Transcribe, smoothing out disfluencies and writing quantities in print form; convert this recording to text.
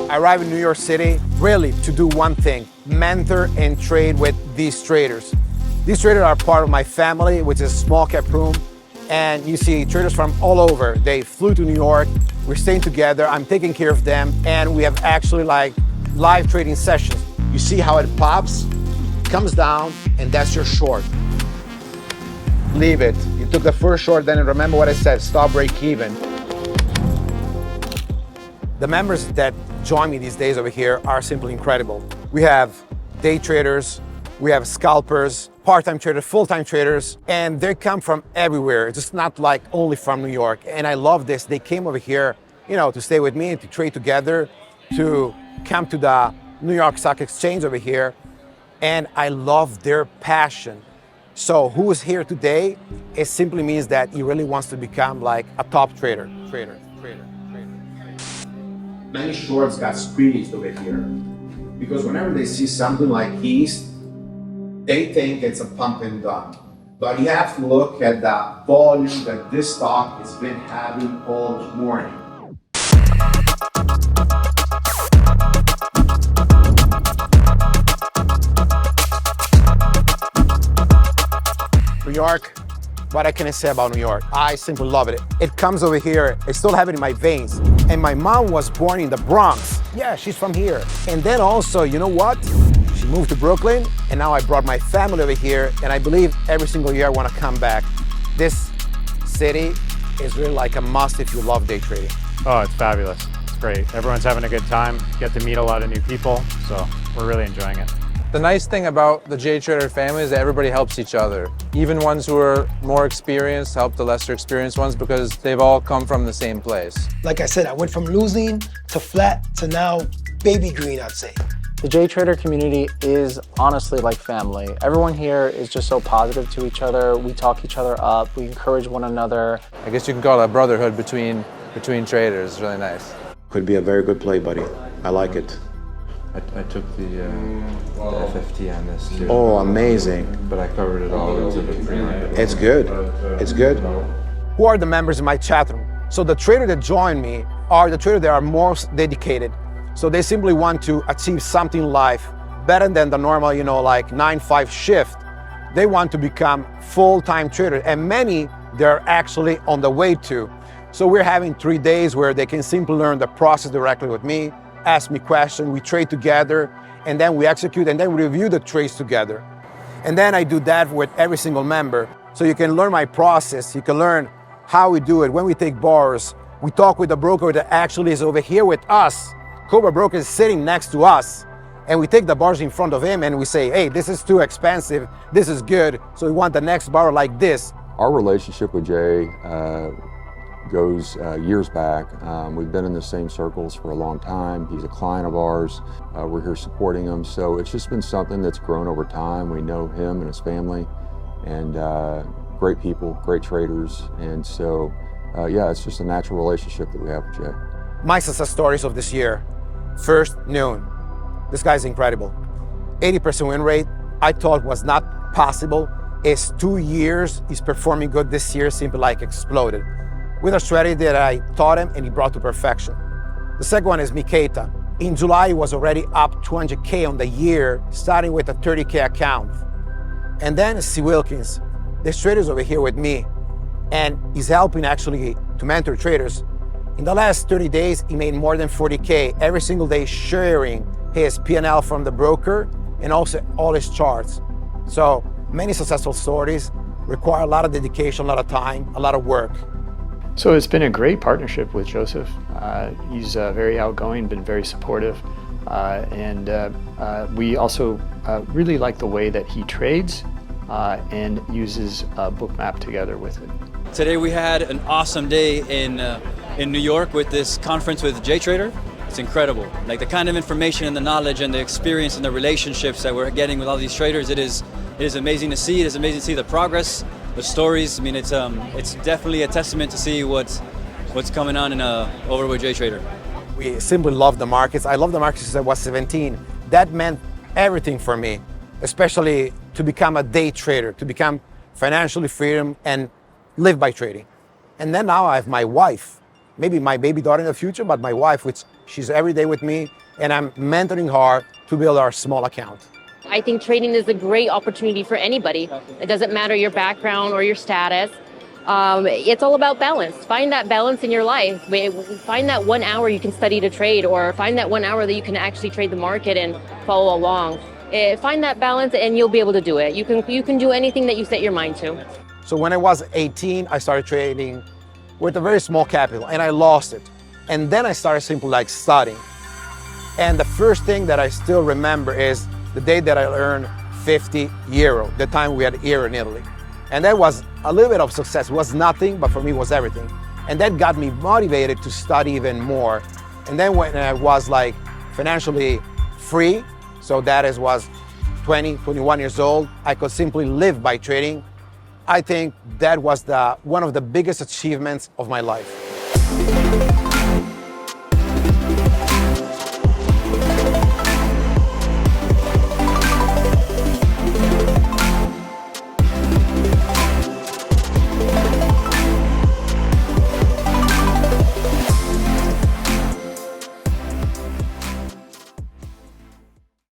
I arrived in New York City really to do one thing, mentor and trade with these traders. These traders are part of my family, which is a small cap room. And you see traders from all over. They flew to New York, we're staying together, I'm taking care of them, and we have actually like live trading sessions. You see how it pops, comes down, and that's your short. Leave it. You took the first short, then remember what I said, stop, break even. The members that join me these days over here are simply incredible. We have day traders, we have scalpers, part-time traders, full-time traders, and they come from everywhere. It's just not like only from New York. And I love this. They came over here, to stay with me, to trade together, to come to the New York Stock Exchange over here. And I love their passion. So who is here today, it simply means that he really wants to become like a top trader. Many shorts got squeezed over here because whenever they see something like East, they think it's a pump and dump. But you have to look at the volume that this stock has been having all morning. New York, what can I say about New York? I simply love it. It comes over here, I still have it in my veins. And my mom was born in the Bronx. Yeah, she's from here. And then also, you know what? She moved to Brooklyn, and now I brought my family over here, and I believe every single year I want to come back. This city is really like a must if you love day trading. Oh, it's fabulous. It's great. Everyone's having a good time. Get to meet a lot of new people, so we're really enjoying it. The nice thing about the JTrader family is that everybody helps each other. Even ones who are more experienced help the lesser experienced ones because they've all come from the same place. Like I said, I went from losing to flat to now baby green, I'd say. The JTrader community is honestly like family. Everyone here is just so positive to each other. We talk each other up. We encourage one another. I guess you can call it a brotherhood between traders. It's really nice. Could be a very good play, buddy. I like it. I took the FFT on this too. Oh, amazing. But I covered it all into the pre-market. It's good. It's good. Who are the members in my chat room? So the traders that join me are the traders that are most dedicated. So they simply want to achieve something in life better than the normal, like 9-5 shift. They want to become full-time traders, and many, they're actually on the way to. So we're having 3 days where they can simply learn the process directly with me, ask me questions, we trade together, and then we execute, and then we review the trades together. And then I do that with every single member. So you can learn my process, you can learn how we do it. When we take bars, we talk with the broker that actually is over here with us. Cobra broker is sitting next to us, and we take the bars in front of him and we say, hey, this is too expensive, this is good, so we want the next bar like this. Our relationship with Jay goes years back. We've been in the same circles for a long time. He's a client of ours. We're here supporting him. So it's just been something that's grown over time. We know him and his family, and great people, great traders. And so, yeah, it's just a natural relationship that we have with Jay. My success stories of this year. First, Noon. This guy's incredible. 80% win rate, I thought was not possible. It's 2 years, he's performing good this year, simply like exploded. With a strategy that I taught him and he brought to perfection. The second one is Miketa. In July, he was already up 200K on the year, starting with a 30K account. And then C. Wilkins. This trader's over here with me, and he's helping actually to mentor traders. In the last 30 days, he made more than 40K every single day, sharing his P&L from the broker and also all his charts. So many successful stories require a lot of dedication, a lot of time, a lot of work. So it's been a great partnership with Joseph. He's very outgoing, been very supportive, and we also really like the way that he trades and uses Bookmap together with it. Today we had an awesome day in New York with this conference with JTrader. It's incredible. Like the kind of information and the knowledge and the experience and the relationships that we're getting with all these traders, it is amazing to see. It is amazing to see the progress, the stories. I mean, it's definitely a testament to see what's coming on over with JTrader. We simply love the markets. I love the markets since I was 17. That meant everything for me, especially to become a day trader, to become financially freedom and live by trading. And then now I have my wife, maybe my baby daughter in the future, but my wife, which She's every day with me, and I'm mentoring her to build our small account. I think trading is a great opportunity for anybody. It doesn't matter your background or your status. It's all about balance. Find that balance in your life. Find that 1 hour you can study to trade, or find that 1 hour that you can actually trade the market and follow along. Find that balance and you'll be able to do it. You can do anything that you set your mind to. So when I was 18, I started trading with a very small capital, and I lost it. And then I started simply like studying. And the first thing that I still remember is the day that I earned 50 euro, the time we had euro in Italy. And that was a little bit of success. It was nothing, but for me it was everything. And that got me motivated to study even more. And then when I was like financially free, so that was 20, 21 years old, I could simply live by trading. I think that was one of the biggest achievements of my life.